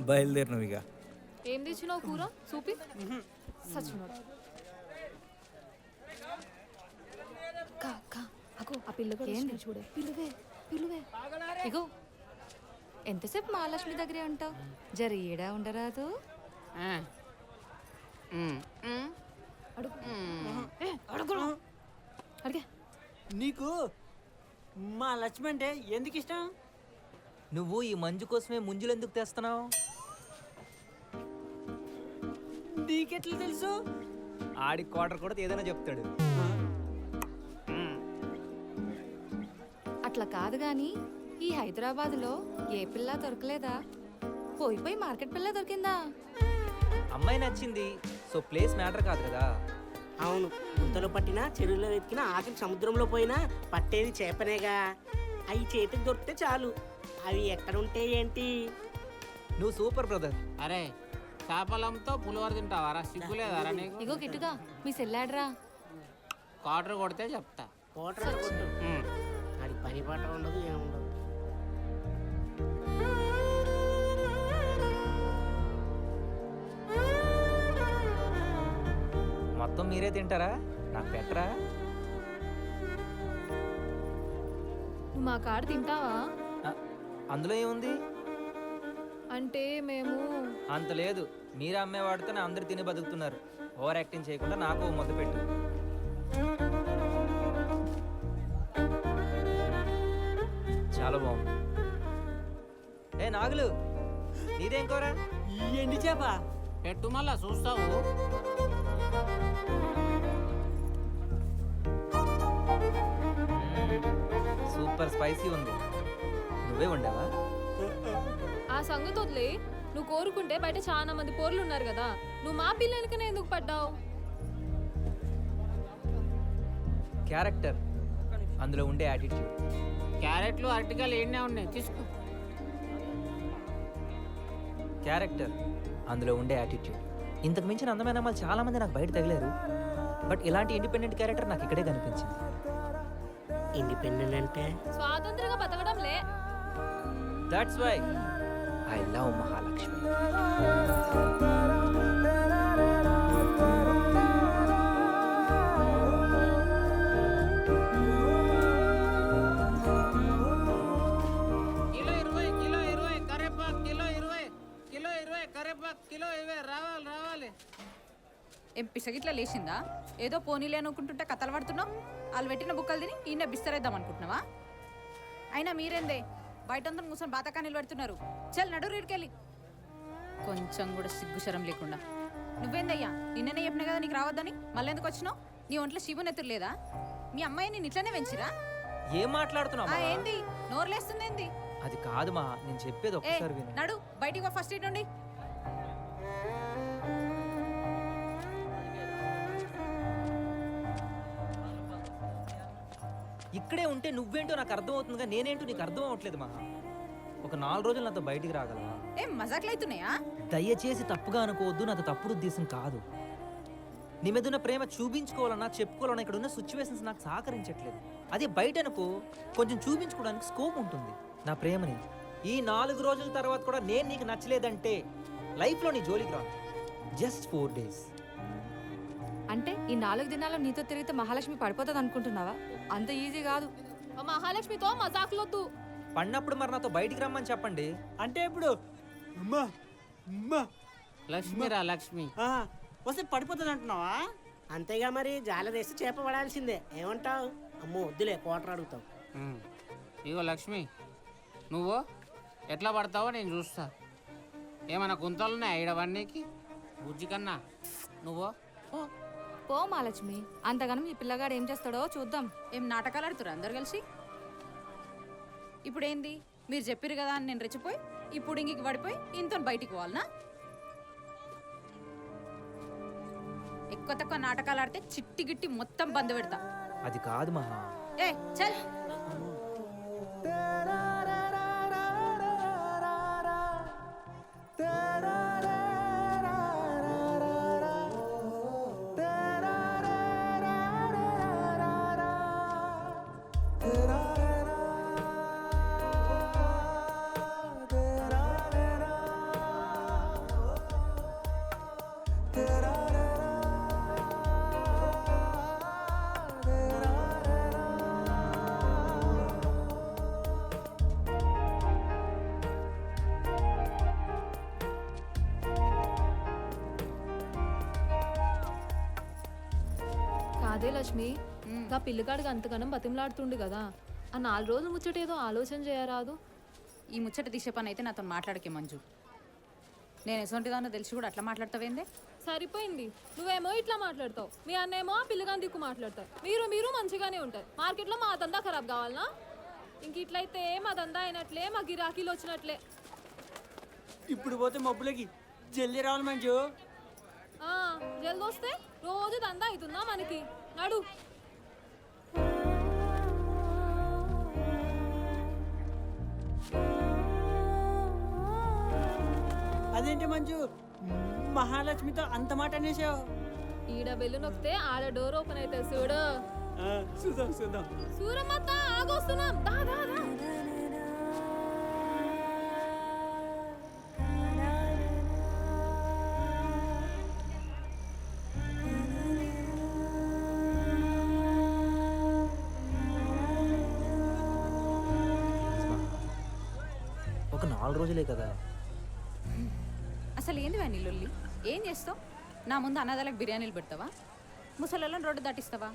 బయలుదేరినవి ఇక. ఏం తెచ్చినావు కూర సూపి సచ్చినోడు అగో ఆ పిల్ల కూడా ఏంది చూడే పిలువే పిలువే ఇగో ఎంతసేపు మహాలక్ష్మి దగ్గరే అంటావు జర ఏడా ఉండరాదు అడుగు అడుగు అడిగే నీకు మా లక్ష్మి అంటే ఎందుకు ఇష్టం? నువ్వు ఈ మంజు కోసమే ముంజులు ఎందుకు తెస్తున్నావు? నీకెట్లా తెలుసు? ఆడి క్వార్టర్ కూడా ఏదైనా చెప్తాడు. అట్లా కాదు గాని ఈ హైదరాబాద్లో ఏ పిల్ల దొరకలేదా? పోయి మార్కెట్ పిల్ల దొరికిందా? అమ్మాయి నచ్చింది, సో ప్లేస్ మ్యాటర్ కాదు కదా. అవును, గుంతలో పట్టినా చెరువులో వెతికినా ఆఖరి సముద్రంలో పోయినా పట్టేది చేపనేగా. అవి చేతికి దొరికితే చాలు. అవి ఎక్కడుంటే ఏంటి? నువ్వు సూపర్ బ్రదర్. అరే చేపలంతో పులిహోర తింటావారా? సిగ్గులేదారా నీకు? ఇగో గిట్టుగా మీ సెల్లాడరా క్వార్టర్ కొడితే చెప్తా. కోటర్ కొట్టు. అది పని పాట ఉండదు ఏముండదు. మొత్తం మీరే తింటారా? నాకు పెట్టరా? నువ్వు మా కాడ తింటావా? అందులో ఏముంది? అంటే మేము అంత లేదు, మీరే అమ్మే వాడితేనే అందరు తిని బతుకుతున్నారు. ఓవర్ యాక్టింగ్ చేయకుండా నాకు ముద్ద పెట్టు. చాలా బాగుంది. ఏ నాగులు, నీదేం కోరా? ఈ ఎండి చేప పెట్టు మళ్ళా చూస్తావు. సూపర్ స్పైసీ ఉంది. నువ్వే వండావా? ఆ సంగతి వదిలే. నువ్వు కోరుకుంటే బయట చాలా మంది పోర్లు ఉన్నారు కదా, నువ్వు మా పిల్లలకనే ఎందుకు పడ్డావు? క్యారెక్టర్, అందులో ఉండే యాటిట్యూడ్. క్యారెట్లు అరటికాయలు ఏడినే ఉన్నాయి, తీసుకో. క్యారెక్టర్, అందులో ఉండే యాటిట్యూడ్. ఇంతకు మించిన అందమైన అమ్మాయిలు చాలా మంది నాకు బయట తగిలారు, బట్ ఇలాంటి ఇండిపెండెంట్ క్యారెక్టర్ నాకు ఇక్కడే కనిపించింది. ఇండిపెండెంట్ అంటే స్వాతంత్రంగా బతకడం లే. That's why I love Mahalakshmi. Kilo 20 కరేపాకు, కిలో 20 కరేపాకు, కిలో 20 రావాలి. ఏం పిసగిట్లా లేచిందా? ఏదో పోనీలే అనుకుంటుంటే కథలు పడుతున్నావు. వాళ్ళు పెట్టిన బుక్కలు తిని ఈయన బిస్తరేద్దాం అనుకుంటున్నావా? అయినా మీరేందే బయటంతా కూర్చొని బాతకానీలు పెడుతున్నారు. చల్ నడు రీడికెళ్ళి. కొంచెం కూడా సిగ్గుశరం లేకుండా. నువ్వేందయ్యా, నిన్ననే చెప్పినా కదా నీకు రావద్దని, మళ్ళీ ఎందుకు వచ్చినావు? నీ ఒంట్లో శివు నెత్తురు లేదా? మీ అమ్మాయి నేను ఇట్లనే పెంచిరా? ఏం మాట్లాడుతున్నావు? ఏంది నోరులేస్తుంది? ఏంది అది కాదు మా, నేను చెప్పేది ఒక్కసారి విను. నడు బయటికి ఫస్ట్ ఇటు నుండి. ఇక్కడే ఉంటే నువ్వేంటో నాకు అర్థం అవుతుందిగా, నేనేంటో నీకు అర్థం అవ్వట్లేదు మహా. ఒక 4 రోజులు నాతో బయటికి రాగలవా? ఏం మజాక్లు అవుతున్నాయా? దయచేసి తప్పుగా అనుకోవద్దు, నాతో తప్పుడు ఉద్దేశం కాదు. నీ మీద ఉన్న ప్రేమ చూపించుకోవాలన్నా చెప్పుకోవాలన్నా ఇక్కడ ఉన్న సిచ్యువేషన్స్ నాకు సహకరించట్లేదు. అదే బయట అనుకో కొంచెం చూపించుకోవడానికి స్కోప్ ఉంటుంది నా ప్రేమని. ఈ 4 రోజుల తర్వాత కూడా నేను నీకు నచ్చలేదంటే లైఫ్లో నీ జోలికి రాను. Just 4 days. అంటే ఈ 4 దినాల్లో నీతో తిరిగితే మహాలక్ష్మి పడిపోతుంది అనుకుంటున్నావా? అంత ఈజీ కాదు. మహాలక్ష్మితో మజాకులొద్దు. పడినప్పుడు మరి నాతో బయటికి రమ్మని చెప్పండి. అంటే ఇప్పుడు అమ్మా అమ్మా లక్ష్మిరా లక్ష్మి. వస్తే పడిపోతుంది అంటున్నావా? అంతేగా మరి, జాలరేసి చేప పడాల్సిందే. ఏమంటావు? అమ్మో వద్దులే, కోటర్ అడుగుతావు. ఇగో లక్ష్మి, నువ్వు ఎట్లా పడతావో నేను చూస్తా. ఏమన్నా గుంతలున్నాయి ఈడవన్నీకి? బుజ్జి కన్నా నువ్వు పో మహాలక్ష్మి. అంతగానం ఈ పిల్లగాడు ఏం చేస్తాడో చూద్దాం. ఏం నాటకాలు ఆడుతురా అందరు కలిసి? ఇప్పుడేంది, మీరు చెప్పారు కదా అని నేను రెచ్చిపోయి ఇప్పుడు ఇంటికి పడిపోయి ఇంతో బయటికి పోవాలనా? ఎక్కువ తక్కువ నాటకాలు ఆడితే చిట్టి గిట్టి మొత్తం బంద్ పెడతా. అది కాదు మహా. ఏ చల్. అదే లక్ష్మి ఆ పిల్లగాడికి అంతగానం బతిమలాడుతుండు కదా ఆ 4 రోజులు ముచ్చటేదో ఆలోచన చేయరాదు. ఈ ముచ్చట తీసే పని అయితే నాతో మాట్లాడకే మంజు. నేను ఎసొంటిదానో తెలిసి కూడా అట్లా మాట్లాడతావేందే? సరిపోయింది. నువ్వేమో ఇట్లా మాట్లాడతావు, మీ అన్నేమో ఆ పిల్లగాని దిక్కు మాట్లాడతావు. మీరు మంచిగానే ఉంటారు. మార్కెట్లో మా దందా ఖరాబ్ కావాలనా? ఇంక ఇట్లయితే మా దందా అయినట్లే, మా గిరాకీలు వచ్చినట్లే. ఇప్పుడు పోతే మబ్బులకి జల్దీ రావాలి మంజు. జల్ది వస్తే రోజు దందా అవుతుందా మనకి? నడు. అదేంటి మంజు మహాలక్ష్మితో అంత మాట అనేసావు? ఈడ బెల్లు నొక్కితే ఆడ డోర్ ఓపెన్ అవుతుంది చూడు. చూద్దాం. సూరమ్మత్త ఆగొస్తున్నాం. దా దా దా. ఒక 4 రోజులే కదా. అసలు ఏంది వాని లొల్లి? ఏం చేస్తావు? నా ముందు అనాథాలకు బిర్యానీలు పెడతావా? ముసలోళ్ళని రోడ్డు దాటిస్తావా?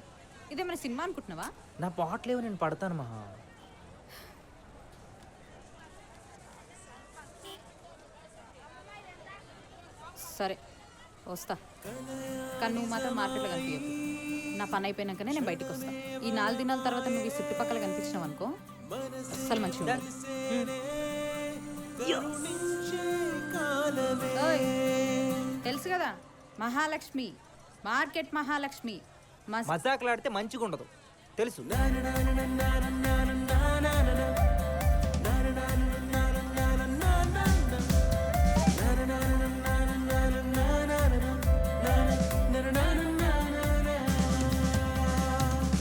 ఇదేమైనా సినిమా అనుకుంటున్నావా? నా పాటలేవో నేను పడతాను మహా. సరే వస్తా, కానీ నువ్వు మాత్రం మార్కెట్లో కనిపించదు. నా పని అయిపోయినాకనే నేను బయటకు వస్తా. ఈ 4 దినాల తర్వాత నువ్వు ఈ చుట్టుపక్కల కనిపించినావు అనుకో, అస్సలు మంచిగా ఉండదు. ఓయ్, తెలుసు కదా మహాలక్ష్మి, మార్కెట్ మహాలక్ష్మి. మజాకులాడితే మంచిగా ఉండదు తెలుసు.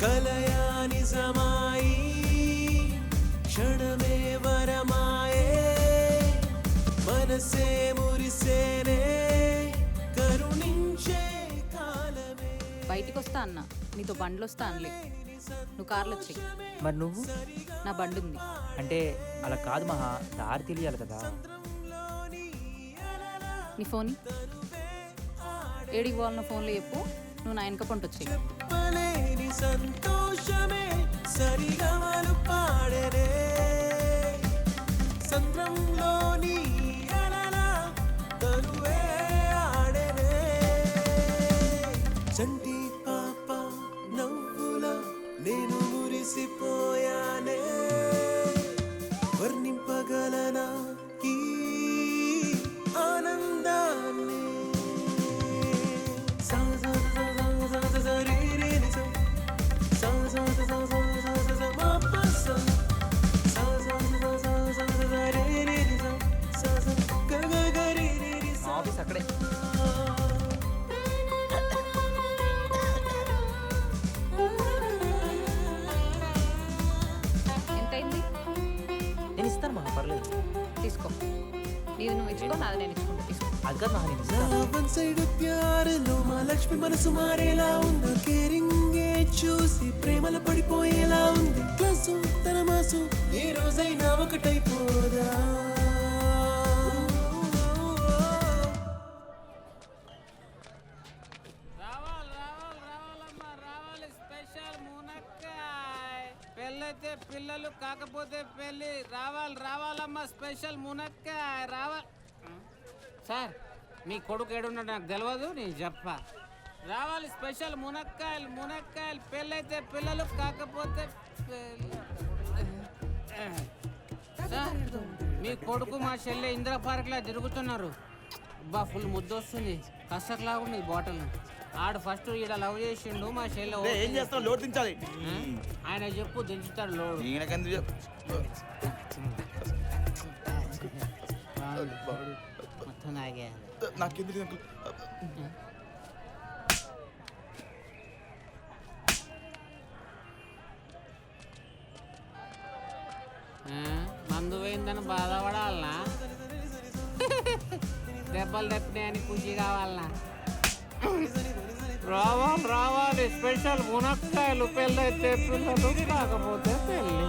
కలయాని సమాయి క్షణమే వరమాయే మనసే మురిసేనే కరుణించే కాలమే. బయటికి వస్తా అన్న, నీతో బండ్లు వస్తా అనలే. నువ్వు కార్లు వచ్చాయి, మరి నువ్వు? నా బండి ఉంది. అంటే అలా కాదు మహా, దారి తెలియాలి కదా. నీ ఫోన్ ఏడికి పోవాలన్న ఫోన్లో చెప్పు, నువ్వు నా వెనక పంట వచ్చాయి. చెప్పలేని సంతోషమే సరిగమలు పాడనే సంద్రంలోని అలల తనువే ఆడనే చంటి పాప నవ్వుల నేను మురిసిపోయానే వర్ణింపగలనా ఈ ఆనందాన్ని. ఆఫీస్ అక్కడే. ఎంతైంది? నేను ఇస్తాను మహా, పర్లేదు. తీసుకో. నీది నువ్వు ఇచ్చుకో, నాది నేను ఇచ్చుకుంటా. తీసుకో. అది కాదు మహా, నేను ఇస్తాను. వన్ సైడ్ ప్యారలో మా లక్ష్మి మనసు మారేలా ఉంది. కేరింగే చూసి ప్రేమల పడిపోయేలా ఉంది. క్లాసు తన మాసు ఏ రోజైనా ఒకటైపోదా. రావాలి స్పెషల్ మునక్కాయ. పెళ్ళైతే పిల్లలు, కాకపోతే పెళ్ళి. రావాలమ్మా స్పెషల్ మునక్కాయ రావాలి. సార్, మీ కొడుకు ఏడున్నాడు నాకు తెలియదు, నేను చెప్పా. రావాలి స్పెషల్ మునక్కాయలు. పెళ్ళైతే పిల్లలు, కాకపోతే సార్, మీ కొడుకు మా చెల్లె ఇందిరా పార్క్లో తిరుగుతున్నారు. బా ఫుల్ ముద్దు వస్తుంది, కసట్లాగుంది బాటిల్. ఆడు ఫస్ట్ ఈడ లవ్ చేసిండు, మా చెల్లె ఏం చేస్తావు? లోడ్ దించాలి. ఆయన చెప్పు, దించుతాడు లోడ్. మొత్తం నాగే. నాకెందుకు మందు పోయిందని బాధపడాలనా? దెబ్బలు తప్పినాయని ఖుషి కావాలనా? రావాలి స్పెషల్ మునక్కాయలు. పెళ్ళైతే పిల్లలు, కాకపోతే పెళ్ళి.